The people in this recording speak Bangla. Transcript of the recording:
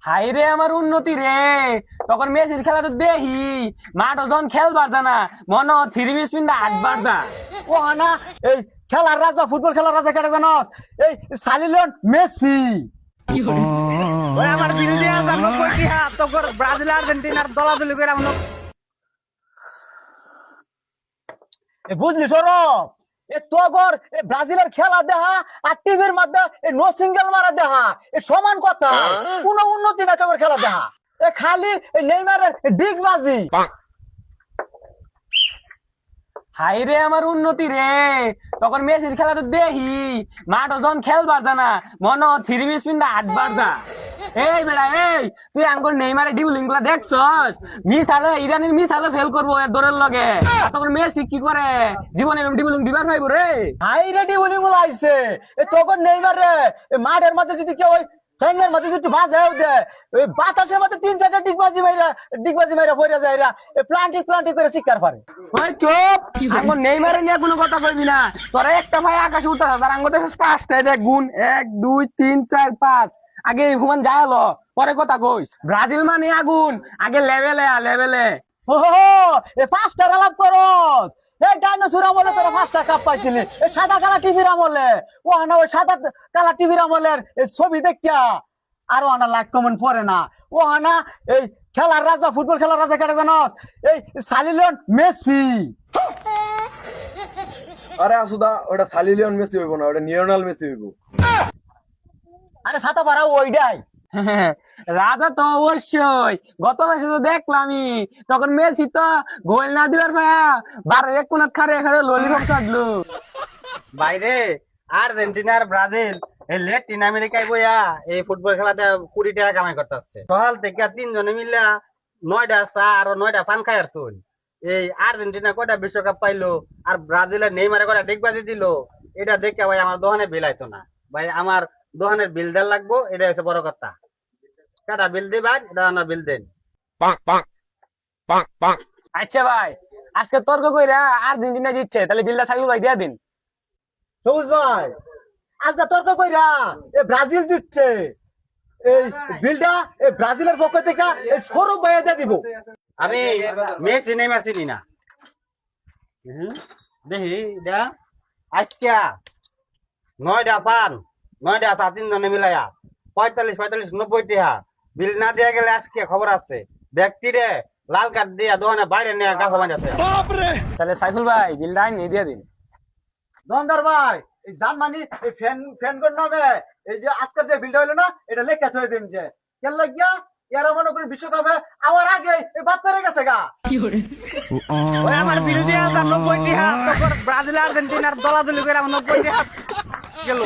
হাই রে আমার উন্নতি রে। তখন মেসির খেলা তো দেখি মাঠও যখন খেলবার জানা মনে 3 মিনিট 8 বার যা। ও না, এই খেলার রাজা, ফুটবল খেলার রাজা কেটে জানস? এই সালিলিয়ন মেসি। ওই আমার বিল দিয়া জানো কইছি হ্যাঁ তোর ব্রাজিল আর্জেন্টিনার দলাদলি করে আমরা বুঝলি সরব? এ তোগর এ ব্রাজিলের খেলা দেখা আর টিভির মধ্যে নো সিঙ্গেল মারা দেখা এ সমান কথা। কোন উন্নতি না তোর খেলা দেখা, এ খালি নেইমারের ডিগবাজি। হাই রে আমার উন্নতি রে। তখন মেসির খেলা তো দেখি মাঠও যখন খেলবার জানা মনে 3 মিনিট 8 বার যা। এই বেড়া এই তুই আঙ্গুর নেইমারে ডিবলিং গুলা দেখছস? মিস আলো ইরানের মিস আলো ফেল করবো এর দৌড়ের লগে। আর তখন মেসি কি করে জীবনে ডিবলিং দিবার পাইব রে। হাই রেডি বলি বলে আইছে এ তোগর নেইমার রে। এ মাঠের মধ্যে যদি কেউ ওই ঠ্যাঙ্গের মধ্যে যদি বাজাও দে, ওই বাতাসের মধ্যে 3-4টা ডিগবাজি মাইরা পড়ে যায় এরা। এ প্লান্টিক করে শিকার পারে। ওই চুপ, আঙ্গুর নেইমারে নিয়ে কোনো কথা কইবি না। তোরা একটা ভাই আকাশে উঠতে আর আঙ্গুর দেখছিস 5টায় দেখ গুণ 1 2 3 4 5। আগে ঘুমান যাইলো পরে কথা কইস। ব্রাজিল মানে আগুন, আগে লেভেলে। ও এ 5টা আলাপ করস। এই ডাইনোসর আমলে তোরা 5টা কাপ পাইছিলি, এই সাদা কালা টিভির আমলে। ও না ওই সাদা কালা টিভির আমলের এই ছবি দেখিয়া আর না লাইক কমেন্ট পড়ে না। ও না, এই খেলার রাজা, ফুটবল খেলার রাজা কেটে জানস? এই সালিলিয়ন মেসি। আরে আসুদা, ওটা সালিলিয়ন মেসি হইব না, ওটা লিওনেল মেসি হইব। আরে ছাতা পারা ওইটাই। রাজা তো অবশ্যই, গত মাসে তো দেখলামই তখন মেসি তো গোল না দিবার ভাইয়া বারের এক কোনাত খারে ললিপপ চাটলো। বাইরে আর্জেন্টিনার ব্রাজিল এই ল্যাটিন আমেরিকায় বইয়া এই ফুটবল খেলাতে 20 টাকা কামাই করতেছে। সকাল থেকে 3 জনে মিলা 9টা চা আর 9টা পান খাই আসুন। এই আর্জেন্টিনা কয়টা বিশ্বকাপ পাইলো আর ব্রাজিলের নেইমারে কয়টা ডিগবাজি দিল, এটা দেখে ভাই আমার দোকানে বিল আইতো না। ভাই আমার দোকানের বিল দেন লাগবো, এটা হচ্ছে বড় কথা। কাটা বিল দিবেন, এটা আমার বিল দেন। আচ্ছা ভাই, আজকে তর্ক কইরা আর্জেন্টিনা জিতছে, তাহলে বিলটা সাকিব ভাই দিয়া দিন। সবুজ ভাই, আজকে তর্ক কইরা এ ব্রাজিল জিতছে, এই বিলটা এই ব্রাজিলের পক্ষ থেকে এই সৌরভ ভাইয়া দিয়ে দিব। আমি মেসি নেইমার চিনি না। দেখি দা আজকে 9টা পান 9টা চা 3 জনে মিলাইয়া 45 90 টাকা বিল না দিয়া গেলে আজকে খবর আছে ব্যক্তিরে লাল কার্ড দিয়া দোকানে বাইরে নিয়ে গাছ বাঁধাতে। তাহলে সাইফুল ভাই বিলটা নিয়ে দিয়া দিন। দন্দর ভাই, এই জার্মানি এই ফ্যান কোন নামে এই যে আজকের যে বিলটা হইলো না, এটা লেখা থই দিন যে কেন লাগিয়া এরা মনে করি বিশ্বকাপে আমার আগে এই বাদ পেরে গেছে গা। ওই আমার বিল দিয়া 90 টাকা তোর ব্রাজিল আর্জেন্টিনার দলাদলি করে 90 টাকা গেল।